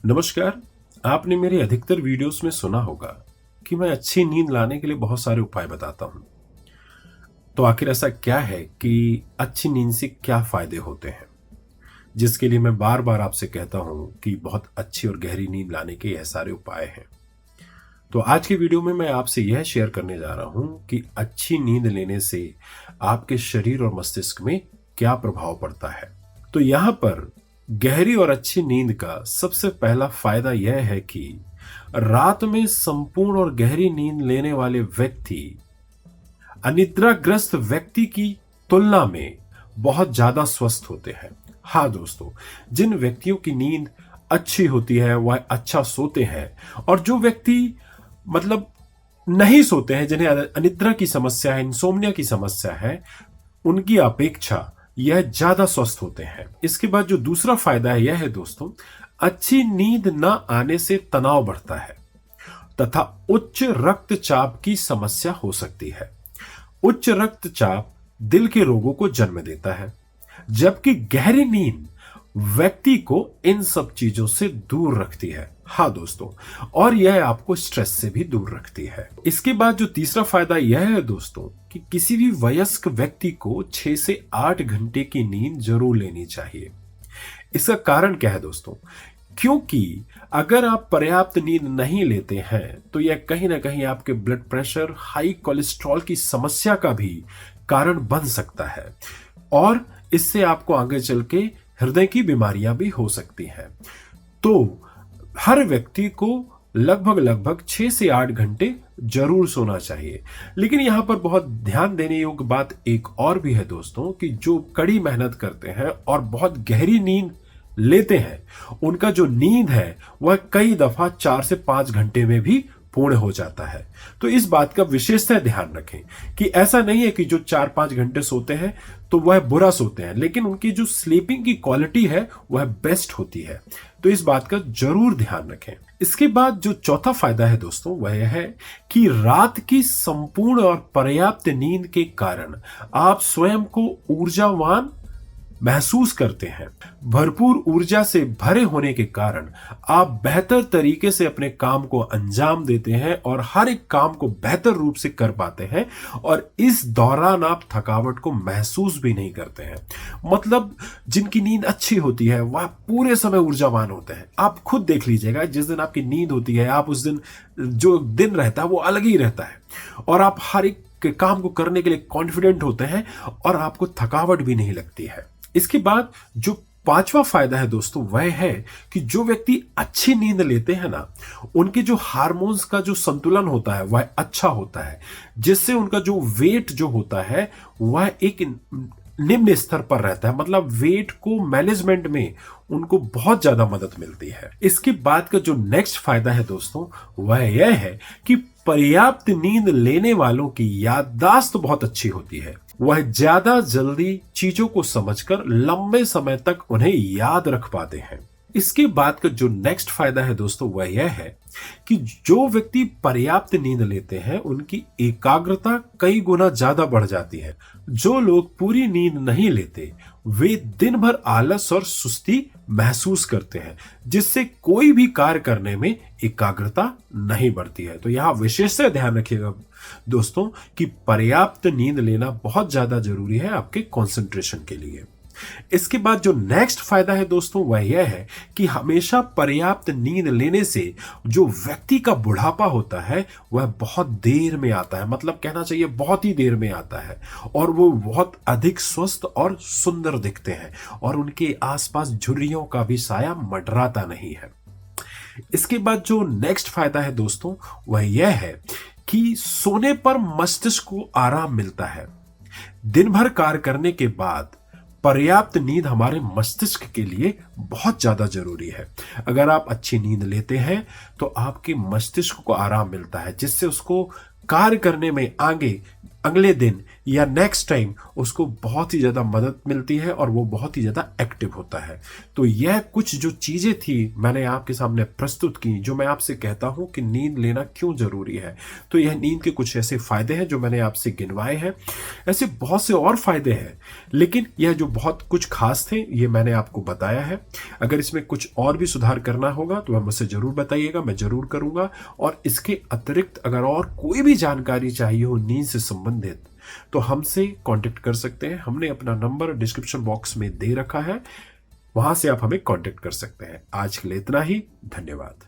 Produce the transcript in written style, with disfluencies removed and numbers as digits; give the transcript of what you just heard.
नमस्कार। आपने मेरी अधिकतर वीडियोस में सुना होगा कि मैं अच्छी नींद लाने के लिए बहुत सारे उपाय बताता हूं। तो आखिर ऐसा क्या है कि अच्छी नींद से क्या फायदे होते हैं, जिसके लिए मैं बार बार आपसे कहता हूं कि बहुत अच्छी और गहरी नींद लाने के यह सारे उपाय हैं। तो आज के वीडियो में मैं आपसे यह शेयर करने जा रहा हूं कि अच्छी नींद लेने से आपके शरीर और मस्तिष्क में क्या प्रभाव पड़ता है। तो यहां पर गहरी और अच्छी नींद का सबसे पहला फायदा यह है कि रात में संपूर्ण और गहरी नींद लेने वाले व्यक्ति अनिद्राग्रस्त व्यक्ति की तुलना में बहुत ज्यादा स्वस्थ होते हैं। हाँ दोस्तों, जिन व्यक्तियों की नींद अच्छी होती है वह अच्छा सोते हैं, और जो व्यक्ति मतलब नहीं सोते हैं, जिन्हें अनिद्रा की समस्या है, इंसोम्निया की समस्या है, उनकी अपेक्षा यह ज्यादा स्वस्थ होते हैं। इसके बाद जो दूसरा फायदा है यह है दोस्तों, अच्छी नींद न आने से तनाव बढ़ता है तथा उच्च रक्तचाप की समस्या हो सकती है। उच्च रक्तचाप दिल के रोगों को जन्म देता है, जबकि गहरी नींद व्यक्ति को इन सब चीजों से दूर रखती है। हाँ दोस्तों, और यह आपको स्ट्रेस से भी दूर रखती है। इसके बाद जो तीसरा फायदा यह है दोस्तों कि किसी भी वयस्क व्यक्ति को 6 से 8 घंटे की नींद जरूर लेनी चाहिए। इसका कारण क्या है दोस्तों? क्योंकि अगर आप पर्याप्त नींद नहीं लेते हैं तो यह कहीं ना कहीं आपके ब्लड प्रेशर, हाई कोलेस्ट्रॉल की समस्या का भी कारण बन सकता है, और इससे आपको आगे चल के हृदय की बीमारियां भी हो सकती हैं। तो हर व्यक्ति को लगभग 6 से 8 घंटे जरूर सोना चाहिए। लेकिन यहां पर बहुत ध्यान देने योग्य बात एक और भी है दोस्तों, कि जो कड़ी मेहनत करते हैं और बहुत गहरी नींद लेते हैं, उनका जो नींद है वह कई दफा 4 से 5 घंटे में भी पूर्ण हो जाता है। तो इस बात का विशेषतः ध्यान रखें कि ऐसा नहीं है कि जो 4-5 घंटे सोते हैं तो वह बुरा सोते हैं, लेकिन उनकी जो स्लीपिंग की क्वालिटी है वह बेस्ट होती है। तो इस बात का जरूर ध्यान रखें। इसके बाद जो चौथा फायदा है दोस्तों वह है कि रात की संपूर्ण और पर्याप्त नींद के कारण आप स्वयं को ऊर्जावान महसूस करते हैं। भरपूर ऊर्जा से भरे होने के कारण आप बेहतर तरीके से अपने काम को अंजाम देते हैं और हर एक काम को बेहतर रूप से कर पाते हैं, और इस दौरान आप थकावट को महसूस भी नहीं करते हैं। मतलब जिनकी नींद अच्छी होती है वह पूरे समय ऊर्जावान होते हैं। आप खुद देख लीजिएगा, जिस दिन आपकी नींद होती है, आप उस दिन जो दिन रहता है वो अलग ही रहता है, और आप हर एक काम को करने के लिए कॉन्फिडेंट होते हैं और आपको थकावट भी नहीं लगती है। इसके बाद जो पांचवा फायदा है दोस्तों वह है कि जो व्यक्ति अच्छी नींद लेते हैं ना, उनके जो हार्मोन्स का जो संतुलन होता है वह अच्छा होता है, जिससे उनका जो वेट जो होता है वह एक निम्न स्तर पर रहता है। मतलब वेट को मैनेजमेंट में उनको बहुत ज्यादा मदद मिलती है। इसके बाद का जो नेक्स्ट फायदा है दोस्तों वह यह है कि पर्याप्त नींद लेने वालों की याददाश्त बहुत अच्छी होती है। वह ज्यादा जल्दी चीजों को समझकर लंबे समय तक उन्हें याद रख पाते हैं। इसके बाद का जो नेक्स्ट फायदा है दोस्तों वह यह है कि जो व्यक्ति पर्याप्त नींद लेते हैं उनकी एकाग्रता कई गुना ज्यादा बढ़ जाती है। जो लोग पूरी नींद नहीं लेते वे दिन भर आलस और सुस्ती महसूस करते हैं, जिससे कोई भी कार्य करने में एकाग्रता नहीं बढ़ती है। तो यहां विशेष ध्यान रखिएगा दोस्तों कि पर्याप्त नींद लेना बहुत ज्यादा जरूरी है आपके कंसंट्रेशन के लिए। इसके बाद जो नेक्स्ट फायदा है दोस्तों वह यह है कि हमेशा पर्याप्त नींद लेने से जो व्यक्ति का बुढ़ापा होता है वह बहुत देर में आता है। मतलब कहना चाहिए बहुत ही देर में आता है, और वो बहुत अधिक स्वस्थ और सुंदर दिखते हैं, और उनके आसपास झुर्रियों का भी साया मंडराता नहीं है। इसके बाद जो नेक्स्ट फायदा है दोस्तों वह यह है कि सोने पर मस्तिष्क को आराम मिलता है। दिन भर कार्य करने के बाद पर्याप्त नींद हमारे मस्तिष्क के लिए बहुत ज्यादा जरूरी है। अगर आप अच्छी नींद लेते हैं तो आपके मस्तिष्क को आराम मिलता है, जिससे उसको कार्य करने में आगे अगले दिन या नेक्स्ट टाइम उसको बहुत ही ज़्यादा मदद मिलती है और वो बहुत ही ज़्यादा एक्टिव होता है। तो यह कुछ जो चीज़ें थी मैंने आपके सामने प्रस्तुत की, जो मैं आपसे कहता हूं कि नींद लेना क्यों ज़रूरी है। तो यह नींद के कुछ ऐसे फ़ायदे हैं जो मैंने आपसे गिनवाए हैं। ऐसे बहुत से और फ़ायदे हैं, लेकिन यह जो बहुत कुछ खास थे ये मैंने आपको बताया है। अगर इसमें कुछ और भी सुधार करना होगा तो आप मुझसे ज़रूर बताइएगा, मैं ज़रूर करूँगा। और इसके अतिरिक्त अगर और कोई भी जानकारी चाहिए हो नींद से संबंधित तो हमसे कांटेक्ट कर सकते हैं। हमने अपना नंबर डिस्क्रिप्शन बॉक्स में दे रखा है, वहां से आप हमें कांटेक्ट कर सकते हैं। आज के लिए इतना ही, धन्यवाद।